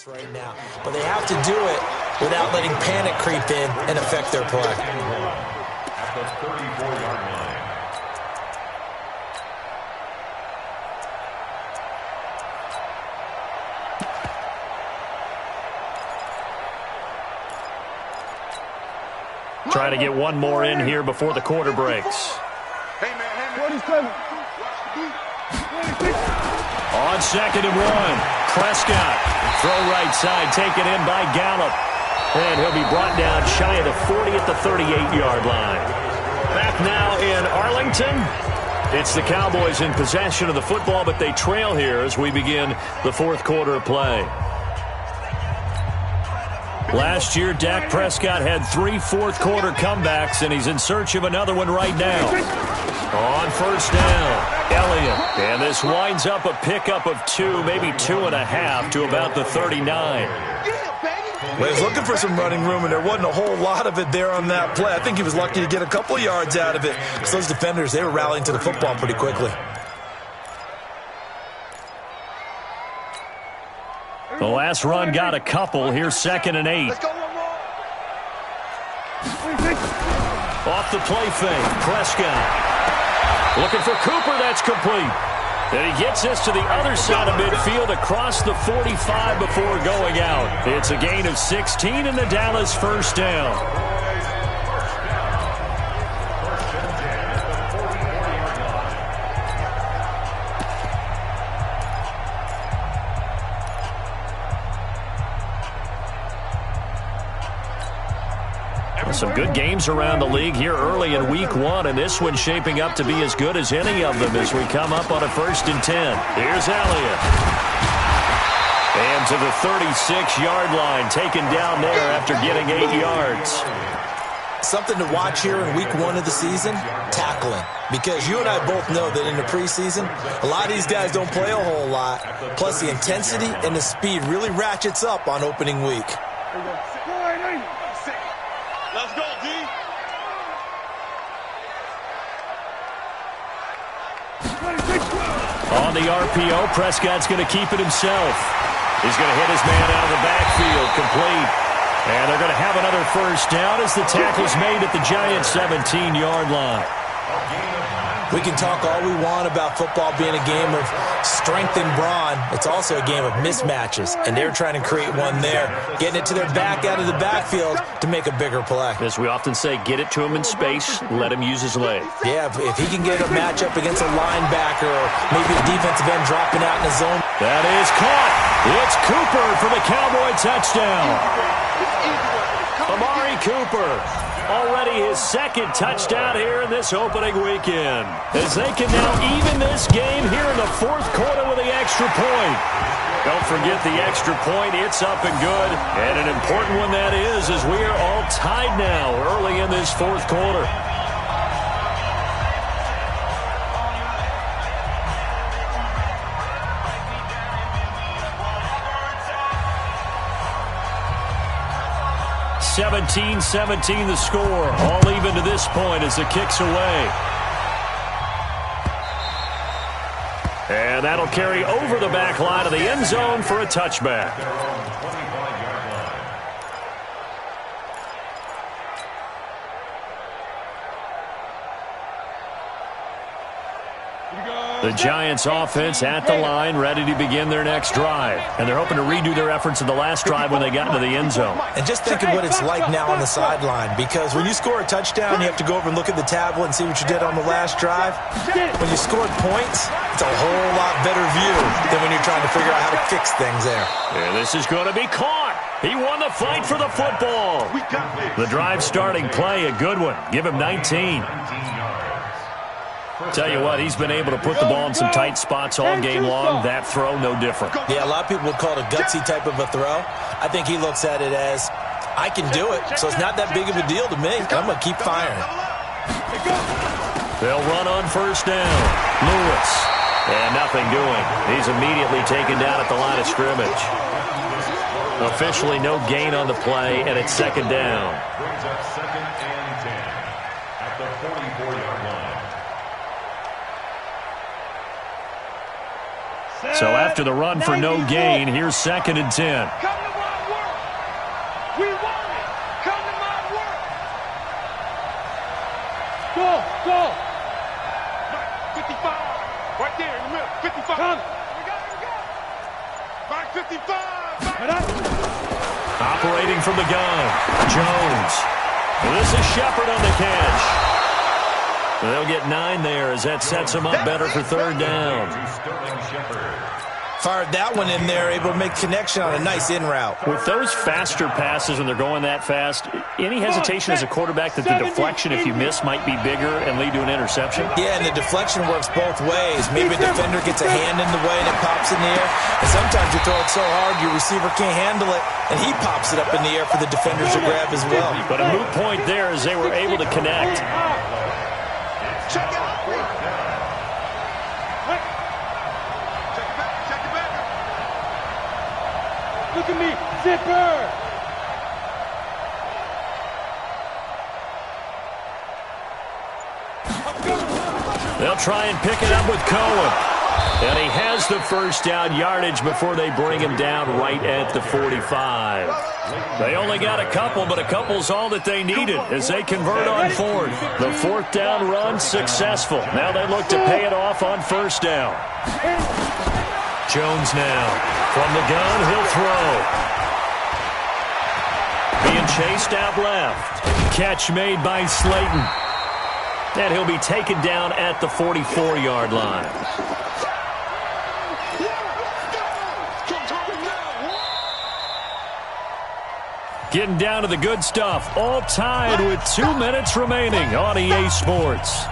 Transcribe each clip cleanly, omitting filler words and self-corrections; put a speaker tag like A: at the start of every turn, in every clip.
A: right now, but they have to do it without letting panic creep in and affect their play.
B: At the 34-yard line.
C: Try to get one more in here before the quarter breaks.
D: Hey, man. What is coming?
C: On 2nd and 1, Prescott. Throw right side, taken in by Gallup. And he'll be brought down shy of the 40 at the 38-yard line. Back now in Arlington. It's the Cowboys in possession of the football, but they trail here as we begin the fourth quarter of play. Last year, Dak Prescott had 3 fourth-quarter comebacks, and he's in search of another one right now. On first down, Elliott. And this winds up a pickup of 2, maybe 2.5 to about the 39.
A: Well, he was looking for some running room, and there wasn't a whole lot of it there on that play. I think he was lucky to get a couple of yards out of it because those defenders, they were rallying to the football pretty quickly.
C: The last run got a couple. Here's 2nd and 8. Off the play fake, Prescott. Looking for Cooper, that's complete. And he gets this to the other side of midfield across the 45 before going out. It's a gain of 16 in the Dallas first down. Some good games around the league here early in week 1, and this one's shaping up to be as good as any of them as we come up on a 1st and 10. Here's Elliott. And to the 36-yard line, taken down there after getting 8 yards.
A: Something to watch here in week 1 of the season, tackling. Because you and I both know that in the preseason, a lot of these guys don't play a whole lot. Plus, the intensity and the speed really ratchets up on opening week.
D: Let's go, D.
C: On the RPO, Prescott's going to keep it himself. He's going to hit his man out of the backfield, complete. And they're going to have another first down as the tackle's made at the Giants' 17-yard line.
A: We can talk all we want about football being a game of strength and brawn. It's also a game of mismatches, and they're trying to create one there, getting it to their back out of the backfield to make a bigger play.
C: As we often say, get it to him in space, let him use his leg.
A: Yeah, if he can get a matchup against a linebacker or maybe a defensive end dropping out in the zone.
C: That is caught. It's Cooper for the Cowboy touchdown. Amari Cooper. Already his 2nd touchdown here in this opening weekend. As they can now even this game here in the fourth quarter with the extra point. Don't forget the extra point. It's up and good. And an important one that is, as we are all tied now early in this fourth quarter. (17-17) the score. All even to this point as the kick's away. And that'll carry over the back line of the end zone for a touchback. The Giants offense at the line, ready to begin their next drive. And they're hoping to redo their efforts in the last drive when they got into the end zone.
A: And just think of what it's like now on the sideline, because when you score a touchdown, you have to go over and look at the tablet and see what you did on the last drive. When you scored points, it's a whole lot better view than when you're trying to figure out how to fix things there.
C: And this is going to be caught. He won the fight for the football. The drive starting play, a good one. Give him 19. Tell you what, he's been able to put the ball in some tight spots all game long. That throw, no different.
A: Yeah, a lot of people would call it a gutsy type of a throw. I think he looks at it as, I can do it, so it's not that big of a deal to me. I'm going to keep firing.
C: They'll run on first down. Lewis. And nothing doing. He's immediately taken down at the line of scrimmage. Officially no gain on the play, and it's 2nd down.
B: Brings up 2nd and 10 at the 44-yard line.
C: So after the run for no gain, here's 2nd and 10.
D: Come to my work. We want it. Come to my work. Go. 55. Right there in the middle. 55. Come. We got it. Back 55.
C: Operating from the gun, Jones. This is Shepard on the catch. They'll get 9 there as that sets them up better for 3rd down.
A: Fired that one in there, able to make connection on a nice in route.
C: With those faster passes when they're going that fast, any hesitation as a quarterback that the deflection, if you miss, might be bigger and lead to an interception?
A: Yeah, and the deflection works both ways. Maybe a defender gets a hand in the way and it pops in the air. And sometimes you throw it so hard your receiver can't handle it, and he pops it up in the air for the defenders to grab as well.
C: But a moot point there as they were able to connect.
D: Check it out. Check it back. Look at me. Zipper.
C: They'll try and pick it up with Cohen. And he has the first down yardage before they bring him down right at the 45. They only got a couple, but a couple's all that they needed as they convert on 4th. The 4th down run successful. Now they look to pay it off on 1st down. Jones now. From the gun, he'll throw. Being chased out left. Catch made by Slayton. And he'll be taken down at the 44-yard line. Getting down to the good stuff. All tied with 2 minutes remaining on EA Sports.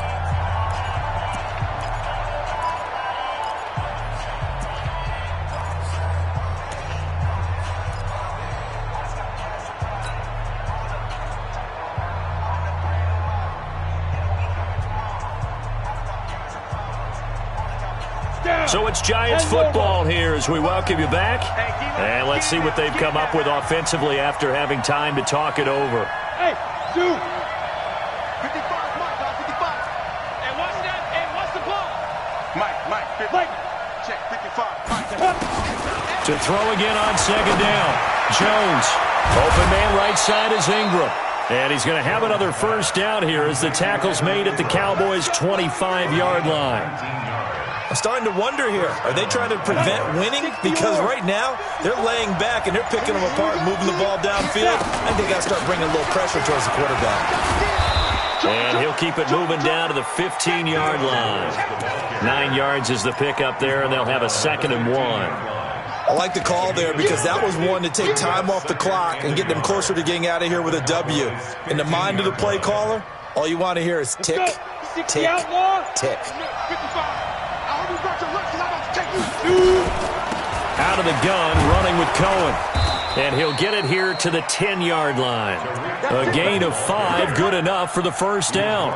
C: So it's Giants football here as we welcome you back. And let's see what they've come up with offensively after having time to talk it over.
D: Hey, dude. 55, Mike, 55. Hey, watch that. Hey, watch the ball. Mike, 50. Check 55. Mike.
C: To throw again on 2nd down. Jones. Open man right side is Ingram. And he's going to have another first down here as the tackle's made at the Cowboys' 25-yard line.
A: I'm starting to wonder here, are they trying to prevent winning? Because right now, they're laying back and they're picking them apart, moving the ball downfield. I think they got to start bringing a little pressure towards the quarterback.
C: And he'll keep it moving down to the 15-yard line. 9 yards is the pickup there, and they'll have a 2nd and 1.
A: I like the call there because that was one to take time off the clock and get them closer to getting out of here with a W. In the mind of the play caller, all you want to hear is tick, tick, tick.
C: Out of the gun, running with Cohen. And he'll get it here to the 10-yard line. A gain of 5, good enough for the first down.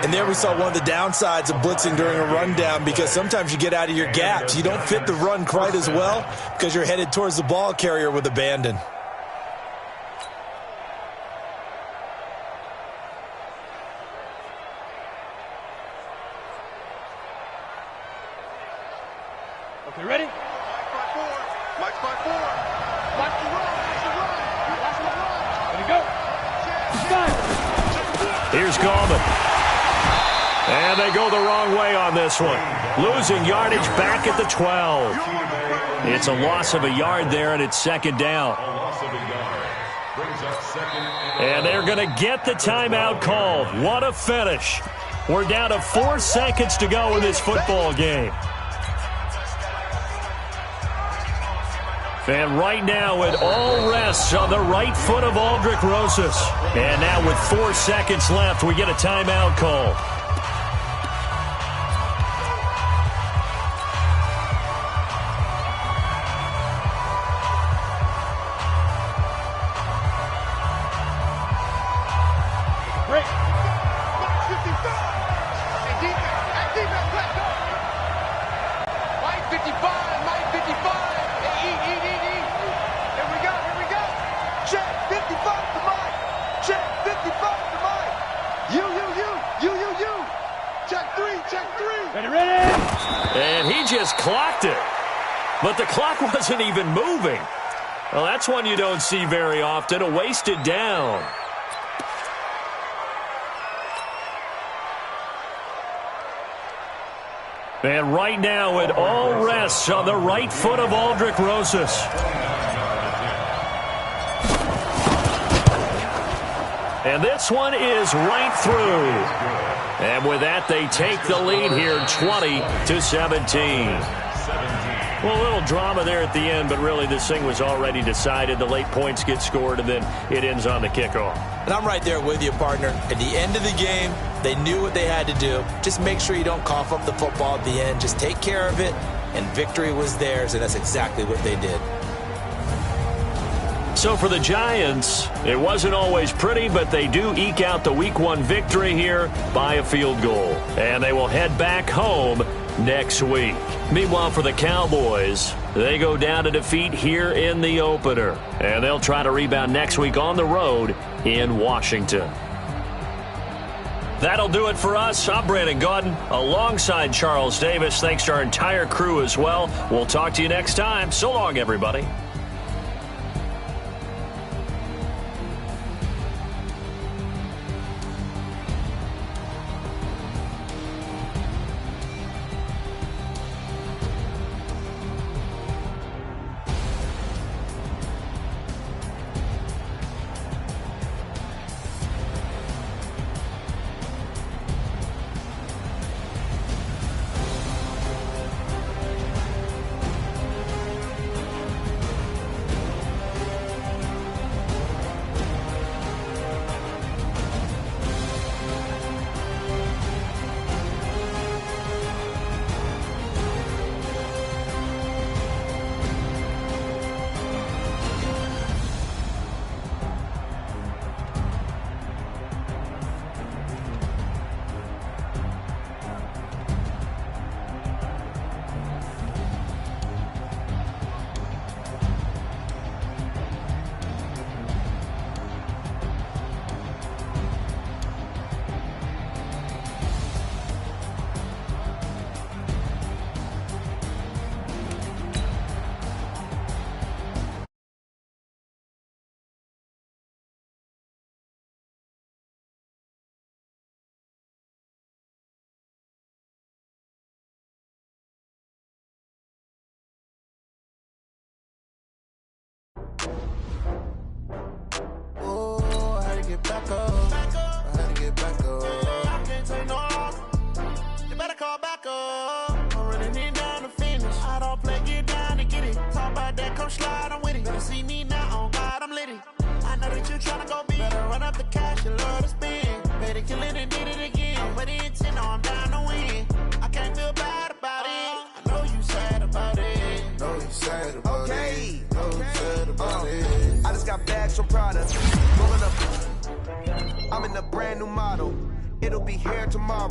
A: And there we saw one of the downsides of blitzing during a rundown because sometimes you get out of your gaps. You don't fit the run quite as well because you're headed towards the ball carrier with abandon.
D: Okay, ready? Mike's by 4. Watch the run. Ready, go.
C: Here's Gallman. And they go the wrong way on this one. Losing yardage back at the 12. It's a loss of a yard there, and it's 2nd down. And they're going to get the timeout called. What a finish. We're down to 4 seconds to go in this football game. And right now it all rests on the right foot of Aldrick Rosas. And now with 4 seconds left, we get a timeout call.
D: Break. Mike 55. Hey, defense, let's go. Mike 55, Mike 55. Hey, eat. Here we go. Check 55 to Mike. Check 55 to Mike. You. Check 3.
C: Ready. And he just clocked it. But the clock wasn't even moving. Well, that's one you don't see very often, a wasted down. And right now, it all rests on the right foot of Aldrick Rosas. And this one is right through. And with that, they take the lead here, 20-17. Well, a little drama there at the end, but really this thing was already decided. The late points get scored, and then it ends on the kickoff.
A: And I'm right there with you, partner. At the end of the game, they knew what they had to do. Just make sure you don't cough up the football at the end. Just take care of it, and victory was theirs, and that's exactly what they did.
C: So for the Giants, it wasn't always pretty, but they do eke out the Week 1 victory here by a field goal. And they will head back home next week. Meanwhile, for the Cowboys, they go down to defeat here in the opener. And they'll try to rebound next week on the road in Washington. That'll do it for us. I'm Brandon Gaudin alongside Charles Davis. Thanks to our entire crew as well. We'll talk to you next time. So long, everybody.
E: Get back up. I had to get back up. I can't take no longer. You better call back up. I'm running it down to finish. I don't play, get down to get it. Talk about that, come slide, I'm with it. Better see me now, on God, I'm litty. I know that you tryna go big. Better run up the cash, you love to spend. Better kill it and did it again. I'm with the intent, no, I'm down to win. I can't feel bad about it. I know you sad about it. Know you sad about it. Know you sad about it. I just got bags from Prada. Rolling up. I'm in a brand new model. It'll be here tomorrow.